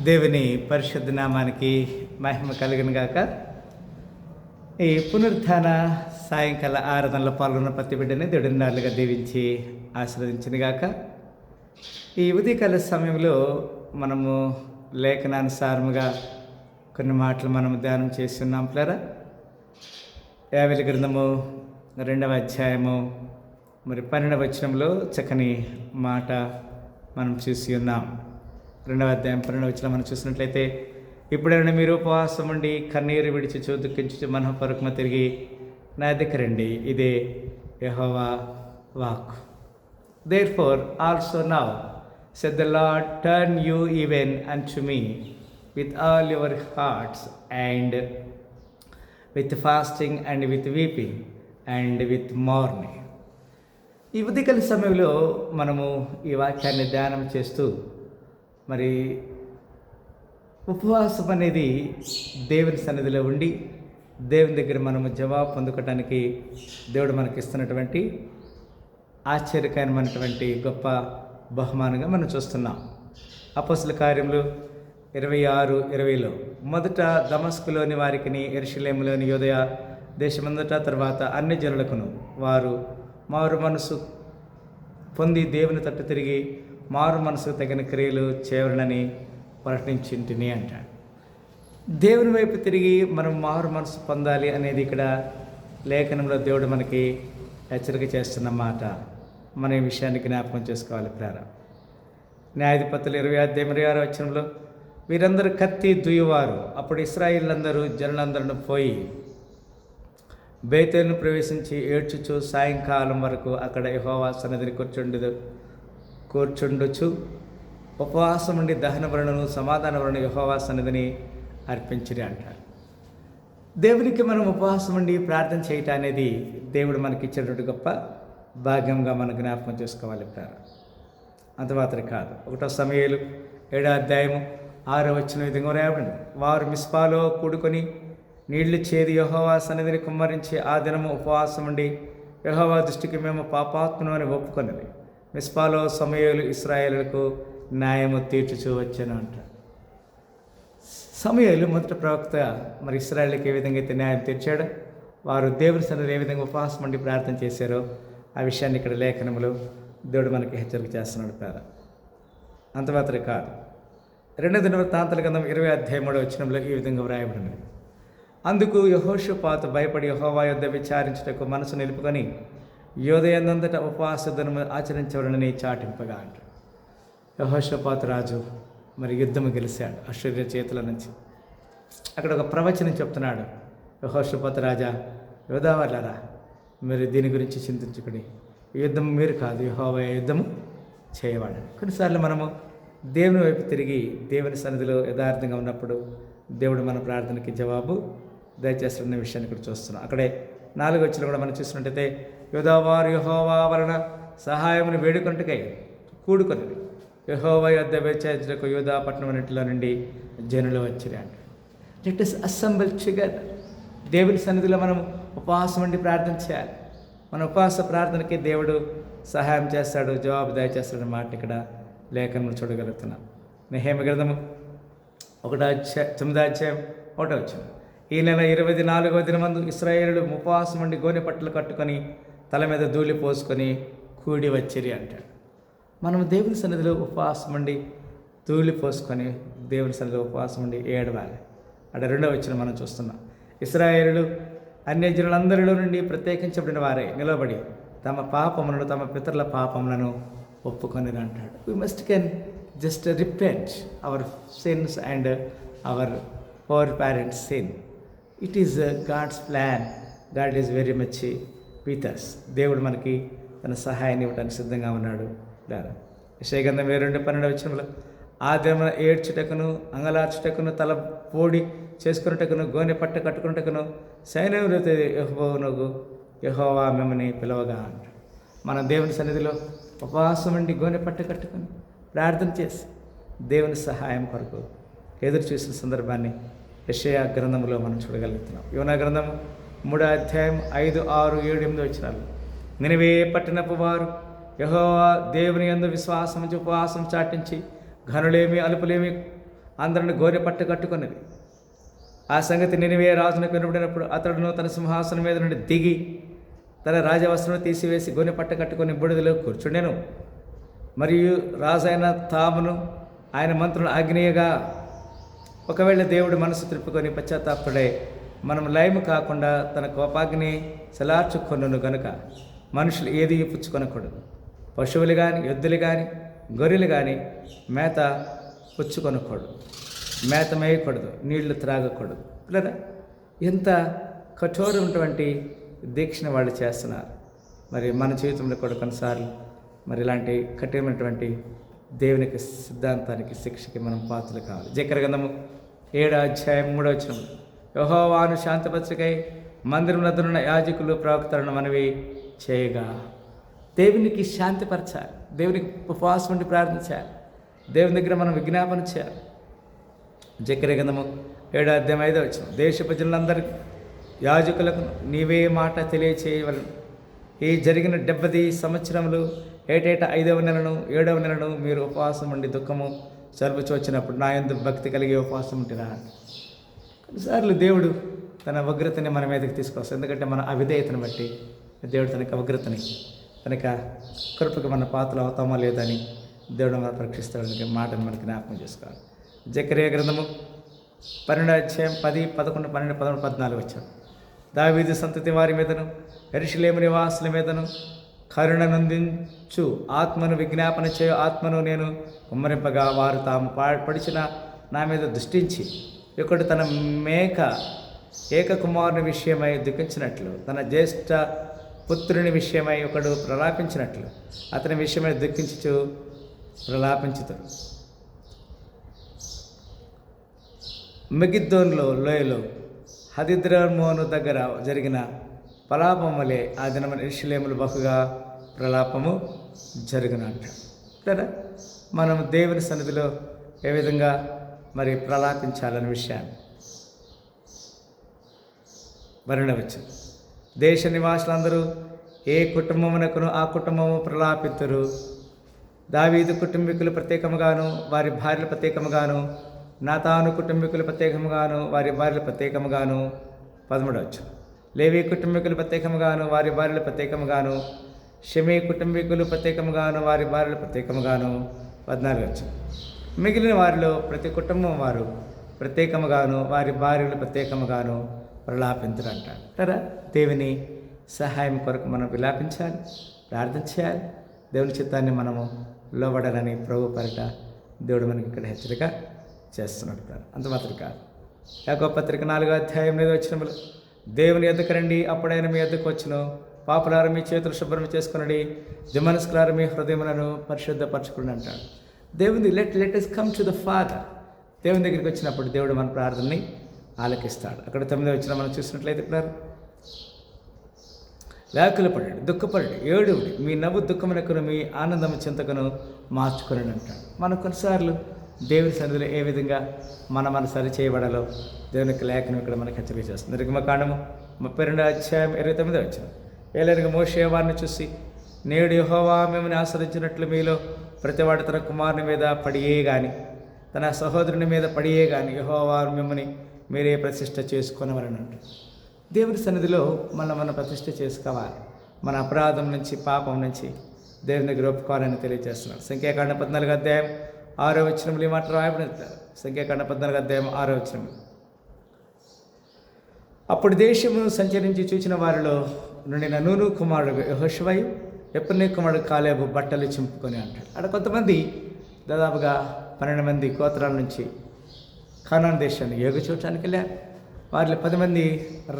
దేవుని పరిశుద్ధ నామానికి మహిమ కలుగును గాక. ఈ పునరుత్థాన సాయంకాల ఆరాధనలో పాల్గొన్న ప్రతి బిడ్డని దేవుడి నాలుగా దీవించి ఆశీర్వదించిన గాక. ఈ ఉదయకాల సమయంలో మనము లేఖనానుసారముగా కొన్ని మాటలు మనము ధ్యానం చేసి ఉన్నాం పిల్లరా. యావేలు గ్రంథము 2వ అధ్యాయము 12వ వచనంలో చక్కని మాట మనం చూసి ఉన్నాం. 2వ అధ్యాయం 12వ వచనం మనం చూసినట్లయితే, ఇప్పుడైనా మీరు ఉపవాసం ఉండి కన్నీరు విడిచి దుఃఖించి మనఃపూర్వకమ తిరిగి నా దగ్గర రండి, ఇదే యెహోవా walk. Therefore also now said the Lord, turn you even unto me with all your hearts, and with fasting and with weeping and with mourning. ఈ ఉదయకాల సమయంలో మనము ఈ వాక్యాన్ని ధ్యానం చేస్తూ మరి ఉపవాసం అనేది దేవుని సన్నిధిలో ఉండి దేవుని దగ్గర మనము జవాబు పొందుకోవటానికి దేవుడు మనకి ఇస్తున్నటువంటి ఆశ్చర్యకరమైనటువంటి గొప్ప బహుమానంగా మనం చూస్తున్నాం. అపోస్తల కార్యములు 26:20లో మొదట దమస్కులోని వారికిని యెరూషలేములోని యూదయ దేశమంతటా తర్వాత అన్ని జనులకును వారు మారు మనసు పొంది దేవుని తట్టు తిరిగి మారు మనసుకు తగిన క్రియలు చేయవలనని ప్రకటించింటిని అంటాడు. దేవుని వైపు తిరిగి మనం మారు మనసు పొందాలి అనేది ఇక్కడ లేఖనంలో దేవుడు మనకి హెచ్చరిక చేస్తున్న మాట. మన ఈ విషయాన్ని జ్ఞాపకం చేసుకోవాలి ప్రేర. న్యాయాధిపతులు 20:26 వచనంలో, వీరందరూ కత్తి దుయ్యువారు. అప్పుడు ఇశ్రాయేలులందరూ జనులందరూ పోయి బేతేలును ప్రవేశించి ఏడ్చుచు సాయంకాలం వరకు అక్కడ యెహోవా సన్నిధిని కూర్చుండుచు ఉపవాసం నుండి దహన బలులను సమాధాన బలులను యెహోవా సన్నిధిని అర్పించిరి అంటారు. దేవునికి మనం ఉపవాసం ఉండి ప్రార్థన చేయటం అనేది దేవుడు మనకి ఇచ్చేటువంటి గొప్ప భాగ్యంగా మనం జ్ఞాపకం చేసుకోవాలి ప్రేర. అంత మాత్రం కాదు. 1వ సమూయేలు 7వ అధ్యాయము 6వ వచనం విధంగా రాయబడింది, వారు మిస్పాలో కూడుకొని నీళ్లు చేది యెహోవా సన్నిధిని కుమ్మరించి ఆ దినము ఉపవాసం ఉండి యెహోవా దృష్టికి మేము పాపాత్మును అని ఒప్పుకొన్నది. మిస్పాలో సమూయేలు ఇశ్రాయేలులకు న్యాయము తీర్చుచూ వచ్చాను అంటారు. సమూయేలు మొదటి ప్రవక్త మరి ఇశ్రాయేలుకి ఏ విధంగా అయితే న్యాయం తీర్చాడో, వారు దేవుని సన్నిధిని ఏ విధంగా ఉపవాసం ఉండి ప్రార్థన చేశారో ఆ విషయాన్ని ఇక్కడ లేఖనములు దేవుడు మనకి హెచ్చరిక చేస్తున్నాడు పేద. అంత మాత్రమే కాదు. 2వ దినవృత్తాంతాల గ్రంథం 20:3 వచనంలో ఈ విధంగా వ్రాయబడినది, అందుకు యెహోషాపాతు భయపడి యెహోవా యొద్ద విచారించుటకు మనసు నిలుపుకొని యూదయందంతటా ఉపవాస దినము ఆచరించవలనని చాటింపగా అంటాడు. యెహోషాపాతు రాజు మరి యుద్ధము గెలిచాడు అశ్షూర్య చేతుల నుంచి. అక్కడ ఒక ప్రవచనం చెప్తున్నాడు, యెహోషాపాతు రాజా, యూదా వాళ్ళారా, మీరు దీని గురించి చింతించుకుని యుద్ధం మీరు కాదు, యెహోవా యుద్ధము చేయవాడు. కొన్నిసార్లు మనము దేవుని వైపు తిరిగి దేవుని సన్నిధిలో యథార్థంగా ఉన్నప్పుడు దేవుడు మన ప్రార్థనకి జవాబు దయచేస్తున్న విషయాన్ని ఇక్కడ చూస్తున్నాం. అక్కడే 4వ వచనం కూడా మనం చూసినట్టయితే, యూదావారు యెహోవా వలన సహాయమును వేడుకొనుటకై కూడుకొనిది, యెహోవా యొద్ద విచారించుటకు యూదా పట్టణమన్నిటిలో నుండి జనులు వచ్చిరి అంట. Let us assemble together. దేవుని సన్నిధిలో మనం ఉపవాసం ఉండి ప్రార్థన చేయాలి. మన ఉపవాస ప్రార్థనకి దేవుడు సహాయం చేస్తాడు, జవాబు దయచేస్తాడు మాట ఇక్కడ లేఖనంలో చూడగలుగుతున్నాం. నెహెమీయా గ్రంథము 9వ అధ్యాయం 1వ వచనం, ఈ నెల 24వ దినమందు ఇశ్రాయేలులు ఉపవాసం ఉండి గోనె పట్టలు కట్టుకొని తల మీద ధూళి పోసుకొని కూడి వచ్చిరి అంటాడు. మనం దేవుని సన్నిధిలో ఉపవాసం ఉండి ధూళి పోసుకొని దేవుని సన్నిధిలో ఉపవాసం ఉండి ఏడవాలి. అక్కడ 2వ వచనం మనం చూస్తున్నాం, ఇశ్రాయేలులు అన్యజనులందరిలో నుండి ప్రత్యేకించబడిన వారే నిలబడి తమ పాపములను తమ పితరుల పాపములను ఒప్పుకొని అంటాడు. We must can just repent our sins and our foreparents' sin. It is God's plan. God is very much with us. దేవుడు మనకి తన సహాయాన్ని ఇవ్వడానికి సిద్ధంగా ఉన్నాడు. యెషయా గ్రంథం 22:12 వచనంలో, ఆ దినమున ఏడ్చుటకును అంగలార్చుటకును తల పోడి చేసుకున్నటకును గోనె పట్ట కట్టుకున్నటకును సైన్యములతో యెహోవా మిమ్మల్ని పిలవగా అంటాడు. మనం దేవుని సన్నిధిలో ఉపవాసం ఉండి గోనె పట్ట కట్టుకొని ప్రార్థన చేసి దేవుని సహాయం కొరకు ఎదురు చూసిన సందర్భాన్ని యెషయా గ్రంథంలో మనం చూడగలుగుతున్నాం. యోనా గ్రంథము 3వ అధ్యాయం 5, 6, 7, 8 వచనాలు, నినవే పట్టణపు వారు యెహోవా దేవుని యందు విశ్వాసం ఉపవాసం చాటించి ఘనులేమి అలుపులేమి అందరిని గోనె పట్టు కట్టుకున్నది. ఆ సంగతి నినివే రాజునకు వినబడినప్పుడు అతడును తన సింహాసనం మీద నుండి దిగి తన రాజవస్త్రం తీసివేసి గోనె పట్ట కట్టుకొని బూడిదలో కూర్చుండెను. మరియు రాజైన తామును ఆయన మంత్రులు ఆజ్ఞేయగా, ఒకవేళ దేవుడు మనసు త్రిప్పుకొని పశ్చాత్తాపడే మనం లయము కాకుండా తన కోపాగ్ని చలార్చుకొనును గనుక మనుషులు ఏది పుచ్చుకొనకూడదు. పశువులు కానీ, ఎద్దులు కానీ, గొర్రెలు కానీ మేత పుచ్చుకొనకూడదు, మేత మేయకూడదు, నీళ్లు త్రాగకూడదు. లేదా ఎంత కఠోరమైనటువంటి దీక్షను వాళ్ళు చేస్తున్నారు. మరి మన జీవితంలో కూడా కొన్నిసార్లు మరి ఇలాంటి కఠినమైనటువంటి దేవునికి సిద్ధాంతానికి శిక్షకి మనం పాత్రలు కావాలి. జకర్య గ్రంథము 7:3 యెహోవాను శాంతిపరచకై మందిరం వద్దనున్న యాజకులు ప్రవక్తలను మనవి చేయగా. దేవునికి శాంతిపరచాలి, దేవునికి ఉపవాసం ఉండి ప్రార్థించాలి, దేవుని దగ్గర మనం విజ్ఞాపన చేయాలి. జకర్య గ్రంథము 7:5 దేశ ప్రజలందరికీ యాజకులకు నీవే మాట తెలియచేయవలను. ఈ జరిగిన 70 సంవత్సరములు ఏటేటా 5వ నెలను 7వ నెలను మీరు ఉపవాసం ఉండి దుఃఖము జరుపుచూ వచ్చినప్పుడు నా యందు భక్తి కలిగి ఉపవాసం ఉంటిరా. కొన్నిసార్లు దేవుడు తన ఉగ్రతని మన మీదకి తీసుకొస్తాడు. ఎందుకంటే మన అవిధేయతను బట్టి దేవుడు తనకి ఉగ్రతని, తనక కృపకి మన పాత్రలు అవుతామా లేదని దేవుడు మనం పరీక్షిస్తాడు. మాటను మనకి జ్ఞాపకం చేసుకోవాలి. జకర్య గ్రంథము 12:10, 11, 12, 13, 14 దావీదు సంతతి వారి మీదను యెరూషలేము నివాసుల మీదను కరుణ నొందించు ఆత్మను విజ్ఞాపన చేయు ఆత్మను నేను కుమ్మరింపగా వారు తాము పడిచిన నా మీద దృష్టించి ఒకడు తన ఏక కుమారుని విషయమై దుఃఖించినట్లు, తన జ్యేష్ఠ పుత్రుని విషయమై ఒకడు ప్రలాపించినట్లు అతని విషయమై దుఃఖించుచు ప్రలాపించుతాడు. మెగిద్దోన్లో లోయలో హదిద్రమోను దగ్గర జరిగిన ప్రలాపం వలె ఆ దినమున యెరూషలేములో బహుగా ప్రలాపము జరుగునంట. కదా మనం దేవుని సన్నిధిలో ఏ విధంగా మరి ప్రలాపించాలనే విషయాన్ని వర్ణవచ్చు. దేశ నివాసులందరూ ఏ కుటుంబమునకును ఆ కుటుంబము ప్రలాపితురు. దావీదు కుటుంబీకులు ప్రత్యేకముగాను వారి భార్యలు ప్రత్యేకముగాను, నాతాను కుటుంబీకులు ప్రత్యేకముగాను వారి భార్యలు ప్రత్యేకముగాను. 13 లేవి కుటుంబీకులు ప్రత్యేకముగాను వారి భార్యలు ప్రత్యేకముగాను, షెమీ కుటుంబీకులు ప్రత్యేకముగాను వారి భార్యలు ప్రత్యేకముగాను. 14 మిగిలిన వారిలో ప్రతి కుటుంబం వారు ప్రత్యేకముగాను వారి భార్యలు ప్రత్యేకముగాను ప్రలాపించరంటారు. కదా దేవుని సహాయం కొరకు మనం విలాపించాలి, ప్రార్థన చేయాలి, దేవుని చిత్తాన్ని మనము లోబడాలని ప్రభు పరిట దేవుడు మనకి ఇక్కడ హెచ్చరిక చేస్తున్నాడు. అంత మాత్రం కాదు. యాకోబు పత్రిక 4:8 దేవుని ఎద్దకు రండి, అప్పుడైనా మీ ఎద్దకు వచ్చును. పాపులారు మీ చేతులు శుభ్రం చేసుకునండి, దిమనస్కులారు మీ హృదయములను పరిశుద్ధపరచుకుని అంటాడు. దేవుని let us come to the father. దేవుని దగ్గరికి వచ్చినప్పుడు దేవుడు మన ప్రార్థనని ఆలకిస్తాడు. అక్కడ 9వ మనం చూసినట్లయితే వ్యాకుల పడండి, దుఃఖపడండి, ఏడువుడి, మీ నవ్వు దుఃఖమునకును మీ ఆనందము చింతకును మార్చుకుని అంటాడు. మనం కొన్నిసార్లు దేవుని సన్నిధిలో ఏ విధంగా మన సరి చేయబడాలో దేవుని యొక్క లేఖనం ఇక్కడ మనకు హెచ్చరిక చేస్తుంది. నిర్గమకాండము 32:29 ఏలైనగా మోషే వారిని చూసి, నేడు యెహోవా మిమ్మల్ని ఆశ్రయించినట్లు మీలో ప్రతివాడు తన కుమారుని మీద పడియే గాని తన సహోదరుని మీద పడియే గాని యెహోవా మిమ్మల్ని మీరే ప్రతిష్ఠ చేసుకొనవలని అంటారు. దేవుని సన్నిధిలో మనం ప్రతిష్ఠ చేసుకోవాలి. మన అపరాధం నుంచి, పాపం నుంచి దేవుని దగ్గర ఒప్పుకోవాలని తెలియజేస్తున్నాడు. సంఖ్యాకాండం 14:6 ఈ మాట రాయబడింది. సంఖ్యాకాండం 14:6 అప్పుడు దేశము సంచరించి చూచిన వారిలో నుండి నూను కుమారుడు యెహోషువయు యెఫున్నె కుమారుడు కాలేబు బట్టలు చింపుకొని అంటాడు. అక్కడ కొంతమంది దాదాపుగా 12 మంది గోత్రాల నుంచి కానాను దేశాన్ని యోగ చూడటానికి వెళ్ళారు. వారిలో 10 మంది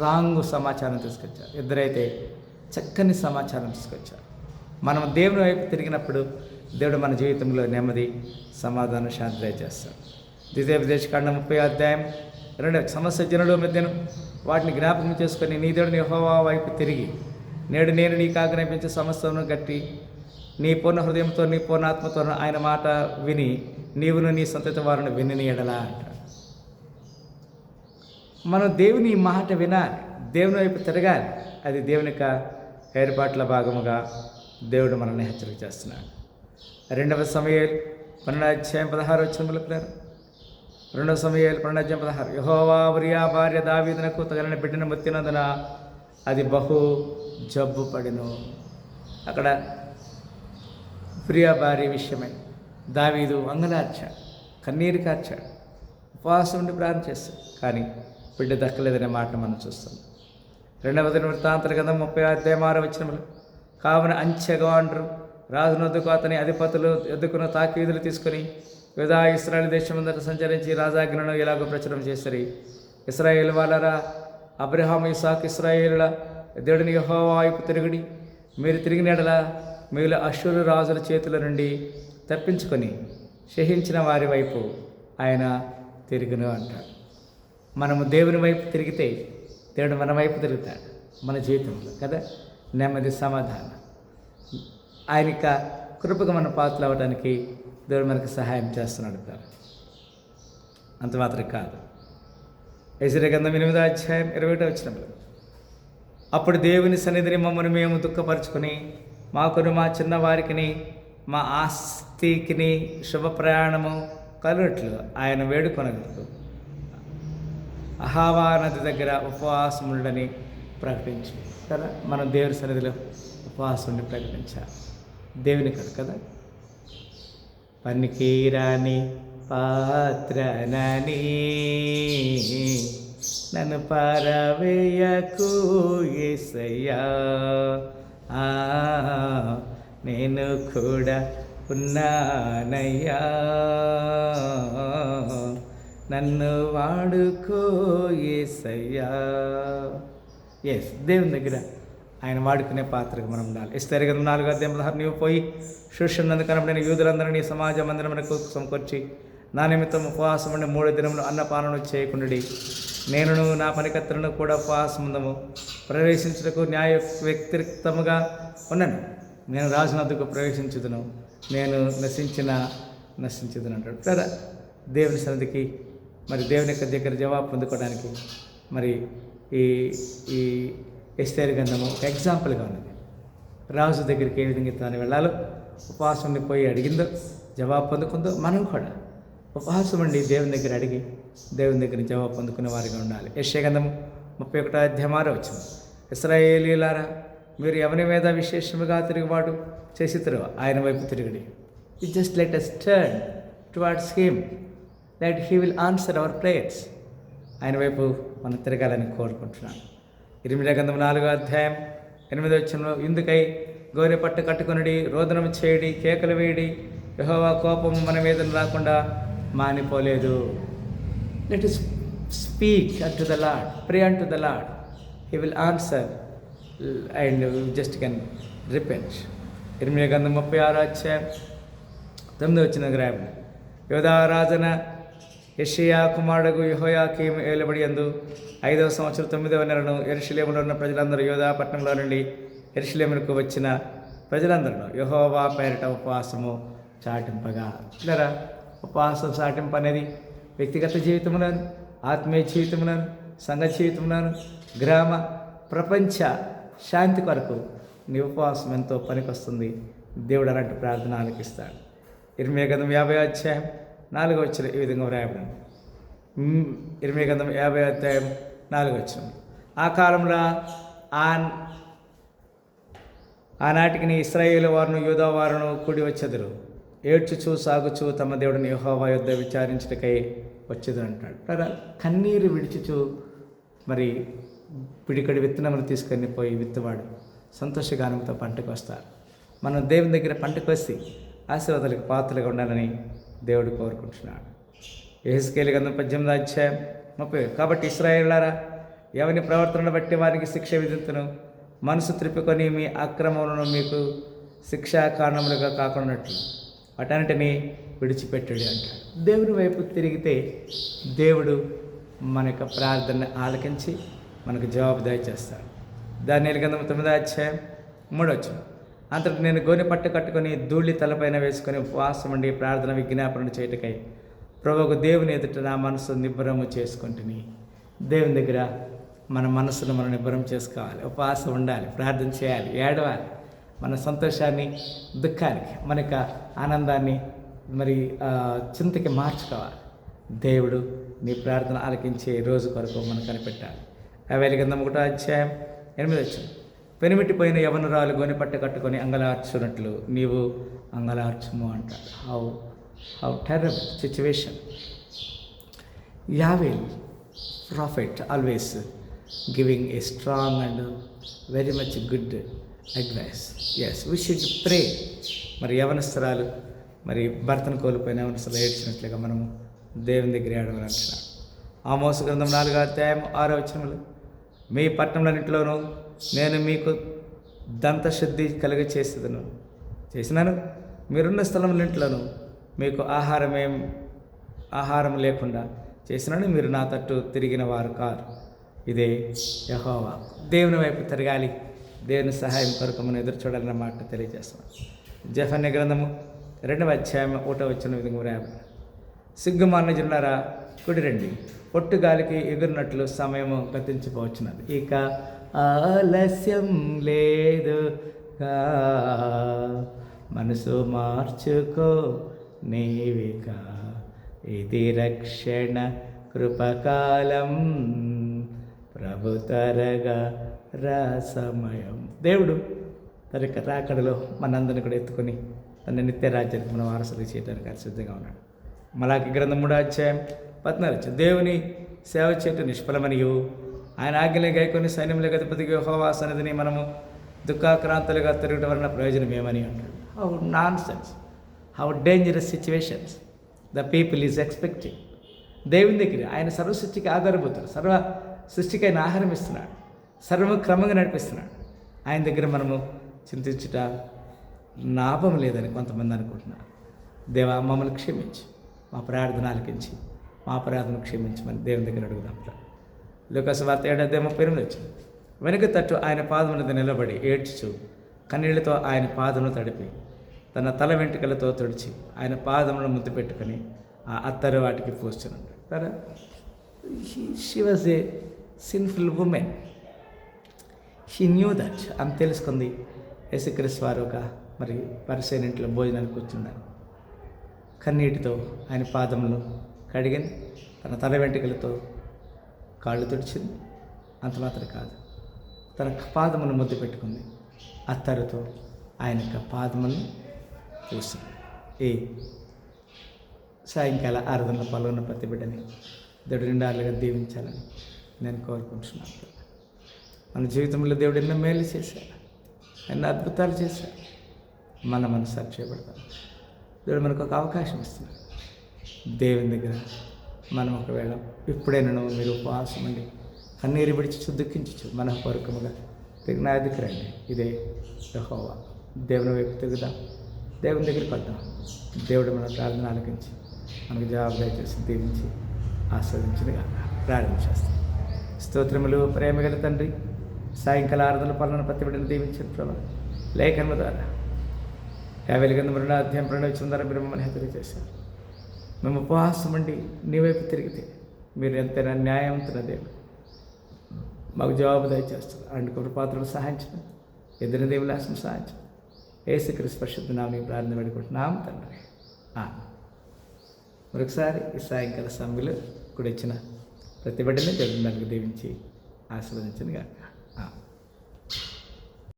రాంగు సమాచారం తీసుకొచ్చారు, 2 అయితే చక్కని సమాచారం తీసుకొచ్చారు. మనం దేవుని వైపు తిరిగినప్పుడు దేవుడు మన జీవితంలో నెమ్మది, సమాధానం, శాంతి దయచేస్తాడు. ద్వితీయోపదేశకాండం 30:2 సమస్త జనుల మధ్యను వాటిని జ్ఞాపకం చేసుకొని నీ దేవుని యెహోవా వైపు తిరిగి నేడు నేను నీకు ఆజ్ఞాపించే సమస్తను గట్టి నీ పూర్ణ హృదయంతో నీ పూర్ణాత్మతో ఆయన మాట విని నీవును నీ సంతతి వారిని విని ఎడలా అంటాడు. మనం దేవుని మాట వినాలి, దేవుని వైపు తిరగాలి. అది దేవుని యొక్క ఏర్పాట్ల భాగముగా దేవుడు మనల్ని హెచ్చరిక చేస్తున్నాడు. 2 సమూయేలు 12:16 2 సమూయేలు 12:16 యెహోవా ఉరియా భార్య దావీదునకు తగిన బిడ్డను మొత్తినందున అది బహు జబ్బు పడెను. అక్కడ ఉరియా భార్య విషయమై దావీదు అంగలార్చాడు, కన్నీరు కార్చాడు, ఉపవాసం ఉండి ప్రార్థన చేస్తాడు. కానీ బిడ్డ దక్కలేదనే మాట మనం చూస్తాం. 2వ దినవృత్తాంతల గ్రంథం 30:6 కావున అంచెగాండ్రు రాజునొద్దకు అతని అధిపతులు ఎద్దుకున్న తాకీదులు తీసుకుని యూదా ఇశ్రాయేలు దేశమంతట సంచరించి రాజాజ్ఞను ఇలాగో ప్రచురం చేసిరి. ఇశ్రాయేలు వాళ్ళరా, అబ్రహాము ఇస్సాకు ఇశ్రాయేలుల దేవుడిని యెహోవా వైపు తిరుగుడి. మీరు తిరిగిన యెడల మీరు అష్షూరు రాజుల చేతుల నుండి తప్పించుకొని శహించిన వారి వైపు ఆయన తిరుగును అంటాడు. మనము దేవుని వైపు తిరిగితే దేవుడు మన వైపు తిరుగుతాడు. మన జీవితంలో కదా నెమ్మది, సమాధానం, ఆయన కృపగా మన పాత్రలు అవ్వడానికి దేవుడు మనకు సహాయం చేస్తున్నాడు. అంత మాత్రం కాదు. యెషయా గ్రంథం 8:21 అప్పుడు దేవుని సన్నిధిని మమ్మల్ని మేము దుఃఖపరుచుకొని మాకును మా చిన్నవారికిని మా ఆస్తికిని శుభ ప్రయాణము కలుగుట్లు ఆయన వేడుకొనగలరు. అహావా నది దగ్గర ఉపవాసం ఉండని ప్రకటించి కదా మనం దేవుని సన్నిధిలో ఉపవాసం ఉండి ప్రకటించాలి. దేవుని కదా పనికిరాని పాత్రనని నన్ను పారవేయకు యేసయ్యా, నేను కూడా ఉన్నానయ్యా, నన్ను వాడుకో యేసయ్యా. దేవుని దగ్గర ఆయన వాడుకునే పాత్రకు మనం ఉండాలి. ఎస్తేరు గ్రంథం 4:16 నీవు పోయి శూషన్నందు కనబడిన యూదులందరినీ సమాజ మందిరమునకు సమకూర్చి నా నిమిత్తం ఉపవాసం ఉండి 3 దినములు అన్నపానము చేయకుండుడి. నేనును నా పనికత్తెలను కూడా ఉపవాసముందము ప్రవేశించుటకు న్యాయ వ్యతిరిక్తముగా ఉన్నాను. నేను రాజునద్దుకు ప్రవేశించుదును, నేను నశించుదును అంటాడు కదా. దేవుని సన్నిధికి మరి దేవుని యొక్క దగ్గర జవాబు పొందుకోవడానికి మరి ఈ ఎస్తేరు గ్రంథము ఒక ఎగ్జాంపుల్గా ఉన్నది. రాజు దగ్గరికి ఏ విధంగా తాను వెళ్ళాలో ఉపవాసం ఉండి పోయి అడిగిందో జవాబు పొందుకుందో మనం కూడా ఉపవాసం ఉండి దేవుని దగ్గర అడిగి దేవుని దగ్గర జవాబు పొందుకునే వారిగా ఉండాలి. యెషయా గ్రంథం 31:6 ఇశ్రాయేలీయులారా, మీరు ఎవరి మీద విశేషముగా తిరుగుబాటు చేసిరో ఆయన వైపు తిరుగుడి. It just let us turn towards him that he will answer our prayers. ఆయన వైపు మనం తిరగాలని కోరుకుంటున్నాను. ఇర్మీయా గ్రంథం 4:8 ఇందుకై గోనె పట్టు కట్టుకొనుడి, రోదనం చేయడి, కేకలు వేయడి, యెహోవా కోపం మన మీద రాకుండా మానిపోలేదు. Let us speak unto the Lord, pray unto the Lord, he will answer and we just can repent. ఇర్మీయా గ్రంథం 36:9 గ్రాబ్ యోధా రాజన యెషయా కుమారుడు యెహోయాకీము ఏలుబడి యందు 5వ సంవత్సరం 9వ నెలను యెరూషలేములో ఉన్న ప్రజలందరూ యోధా పట్టణంలో నుండి యెరూషలేమునకు వచ్చిన ప్రజలందరూ యెహోవా పేరిట ఉపవాసము చాటింపగా. ఇలా ఉపవాసం చాటింపు అనేది వ్యక్తిగత జీవితంలోను, ఆత్మీయ జీవితంలోను, సంఘ జీవితంలోను, గ్రామ ప్రపంచ శాంతి కొరకు నీ ఉపవాసం ఎంతో పనికొస్తుంది. దేవుడు అలాంటి ప్రార్థన ఆలకిస్తాడు. ఇర్మీయా గ్రంథం 50:4 ఈ విధంగా వ్రాయబడింది. ఇర్మీయా గ్రంథం 50:4 ఆ కాలంలో ఆనాటికి నీ ఇశ్రాయేలు వారును యూదా వారును కూడి వచ్చెదరు, ఏడ్చుచూ సాగుచూ తమ దేవుడిని యెహోవా యొద్ద విచారించుటకై వచ్చేది అంటాడు. కన్నీరు విడిచుచూ మరి పిడికడి విత్తనములు తీసుకొని పోయి విత్తువాడు సంతోషగానంతో పంటకు వస్తారు. మనం దేవుని దగ్గర పంటకు వస్తే ఆశీర్వాదాలకు పాత్రలుగా ఉండాలని దేవుడు కోరుకుంటున్నాడు. యెహెజ్కేలు గ్రంథం 18:30 కాబట్టి ఇశ్రాయేలులారా, ఎవని ప్రవర్తనను బట్టి వారికి శిక్ష విధింతును, మనసు త్రిప్పుకొని మీ అక్రమములను మీకు శిక్షా కారణములుగా కాకున్నట్లు వాటన్నిటిని విడిచిపెట్టుడి అంటాడు. దేవుని వైపు తిరిగితే దేవుడు మన యొక్క ప్రార్థన ఆలకించి మనకు జవాబు దయచేస్తాడు. దానియేలు గ్రంథం 9:3 అంతటి నేను గోనె పట్టు కట్టుకొని ధూళి తలపైన వేసుకొని ఉపవాసం ఉండి ప్రార్థన విజ్ఞాపన చేయటకై ప్రభువుకు దేవుని ఎదుట నా మనసు నిబ్బరము చేసుకుంటుని. దేవుని దగ్గర మన మనసును మనం నిబ్బరం చేసుకోవాలి, ఉపవాసం ఉండాలి, ప్రార్థన చేయాలి, ఏడవాలి. మన సంతోషాన్ని దుఃఖానికి, మన యొక్క ఆనందాన్ని మరి చింతకి మార్చుకోవాలి. దేవుడు నీ ప్రార్థన ఆలకించే రోజు కొరకు మనం కనిపెట్టాలి. హబేలు గ్రంథం 1:8 పెనిమిటిపోయిన యవనురాలు గోనెపట్ట కట్టుకొని అంగలార్చున్నట్లు నీవు అంగలార్చుము అంటాడు. How terrible situation. Joel prophet always giving a strong and very much good advice. Yes, we should pray. మరి యవనస్తురాలు మరి భర్తను కోల్పోయిన యవనస్తులు ఏడ్చినట్లుగా మనము దేవుని దగ్గర ఏడవని అంటున్నాడు. ఆమోసు గ్రంథం 4:6 మీ పట్టణంలోనింటిలోనూ నేను మీకు దంతశుద్ధి చేసినాను. మీరున్న స్థలంలోంట్లోనూ మీకు ఆహారం లేకుండా చేసినాను. మీరు నా తట్టు తిరిగిన వారు కారు. ఇదే యెహోవా. దేవుని వైపు తిరగాలి. దేవుని సహాయం కొరకు మనం ఎదురు చూడాలన్న మాట తెలియజేస్తున్నాం. జెఫన్య గ్రంథము 2:1 విధంగా వ్రాయబడి, సిగ్గుమాలిన జనులారా కుడి రండి, పొట్టుగాలికి ఎగురినట్లు సమయము గతించిపోవచ్చున్నది. ఇక ఆలస్యం లేదుగా, మనసు మార్చుకో నీవిక, ఇది రక్షణ కృపకాలం, ప్రభు తరగా రా సమయం. దేవుడు తన యొక్క రాకడలో మనందరిని కూడా ఎత్తుకొని తన నిత్య రాజ్యానికి మనం వారసులు చేయడానికి ఆయన సిద్ధంగా ఉన్నాడు. మలాకి గ్రంథం 3:14 దేవుని సేవ చేయటం నిష్ఫలమనియు ఆయన ఆజ్ఞలే గైకొని సైన్యములకు అధిపతికి యెహోవా సన్నిధిని మనము దుఃఖాక్రాంతులుగా తిరగడం వలన ప్రయోజనం ఏమని అంటాడు. How non sense, how dangerous situations the people is expecting. దేవుని దగ్గర ఆయన సర్వ సృష్టికి ఆధారభూతుడు, సర్వ సృష్టికి ఆయన ఆహారం ఇస్తున్నాడు, సర్వం క్రమంగా నడిపిస్తున్నాడు. ఆయన దగ్గర మనము చింతించుట లాభం లేదని కొంతమంది అనుకుంటున్నారు. దేవా, మమ్మల్ని క్షమించి, మా ప్రార్థన ఆలకించి, మా అపరాధను క్షమించమని దేవుని దగ్గర అడుగుదాం. లూకాసు వార్త 7:38 వెనుక తట్టు ఆయన పాదం మీద నిలబడి ఏడ్చుచు కన్నీళ్లతో ఆయన పాదమును తడిపి తన తల వెంట్రుకలతో తుడిచి ఆయన పాదములను ముద్దు పెట్టుకొని ఆ అత్తరు వాటికి పూస్తున్నాడు. కదా, she was a sinful women. She knew that. ఆమె తెలుసుకుంది యేసుక్రీస్తు వారు ఒక మరి పరిసైన ఇంట్లో భోజనానికి కూర్చున్నారు. కన్నీటితో ఆయన పాదములు కడిగింది, తన తల వెంట్రుకలతో కాళ్ళు తుడిచింది. అంత మాత్రం కాదు, తన పాదములను ముద్దు పెట్టుకుంది, అత్తరుతో ఆయన యొక్క పాదములను పూసింది. ఈ సాయంకాల ఆరాధనలో పాల్గొన్న ప్రతి బిడ్డని దేవుడు నిండాలుగా దీవించాలని నేను కోరుకుంటున్నాను. మన జీవితంలో దేవుడు ఎన్నో మేలు చేశాడు, ఎన్నో అద్భుతాలు చేశాడు. మనం సాక్షిపడతాం. దేవుడు మనకు ఒక అవకాశం ఇస్తున్నాడు. దేవుని దగ్గర మనం ఒకవేళ ఇప్పుడైనా మీరు ఉపవాసం అండి కన్నీరు విడిచి దుఃఖించచ్చు మనఃపూర్వకముగా నా దగ్గరికి రండి. ఇదే యెహోవా. దేవుని వైపు తిరుగుదాం, దేవుని దగ్గరికి వద్దాం. దేవుడు మన ప్రార్థన ఆలకించి మనకు జవాబుదారి చేసి దీవించి ఆస్వాదించినగా ప్రార్థన చేస్తాం. స్తోత్రములు ప్రేమగల తండ్రి, సాయంకాల ఆరాధనల పాలన ప్రతి బిడ్డను దీవించిన ప్రభావ లేఖనము ద్వారా 50 గ్రంథం 2:2 ద్వారా మీరు మమ్మల్ని హెచ్చరిక చేశారు. మేము ఉపవాసం అండి నీ వైపు తిరిగితే మీరు ఎంతైనా న్యాయవంతుల దేవుడు, మాకు జవాబు దయచేస్తారు. అండ్ పాత్రలు సహాయించడం, ఎదురు దేవుల ఆశను సహాయించడం. యేసుక్రీస్తు పరిశుద్ధ నామమున ప్రార్థన పెట్టుకుంటున్నాం తండ్రి. మరొకసారి ఈ సాయంకాల సమయంలో కూడా ఇచ్చిన ప్రతి బిడ్డని దేవుడు దీవించి ఆశీర్వదించను గాక.